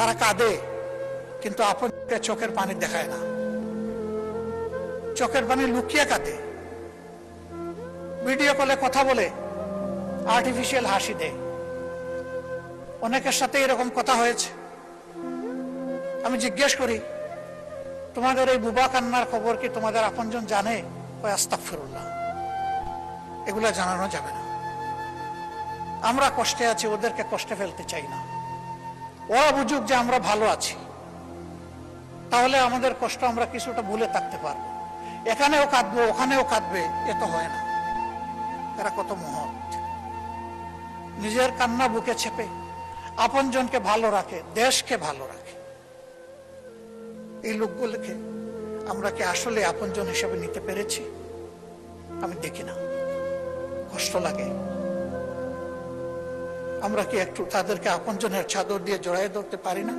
তারা কাঁদে, কিন্তু আপনকে চোখের পানি দেখায় না, চোখের পানি লুকিয়ে কাঁদে। ভিডিও কলে কথা বলে আর্টিফিশিয়াল হাসি দেয়। অনেকের সাথে এরকম কথা হয়েছে। আমি জিজ্ঞেস করি, তোমাদের এই বুবা কান্নার খবর কি তোমাদের আপনজন জানে? ওই আস্তাগফিরুল্লাহ, এগুলা জানানো যাবে না। আমরা কষ্টে আছি, ওদেরকে কষ্টে ফেলতে চাই না। ওরা বুঝুক যে আমরা ভালো আছি, তাহলে আমাদের কষ্ট আমরা কিছুটা ভুলে থাকতে পারবো। এখানেও কাঁদবো, ওখানেও কাঁদবে, এ তো হয় না। এরা কত মহৎ, নিজের কান্না বুকে চেপে আপনজনকে ভালো রাখে, দেশকে ভালো রাখে। এই লোকগুলোকে আমরা কি আসলে আপনজন হিসেবে নিতে পেরেছি? আমি দেখি না, কষ্ট লাগে। আমরা কি একটু তাদেরকে আপনজনের চাদর দিয়ে জড়াই ধরতে পারি না?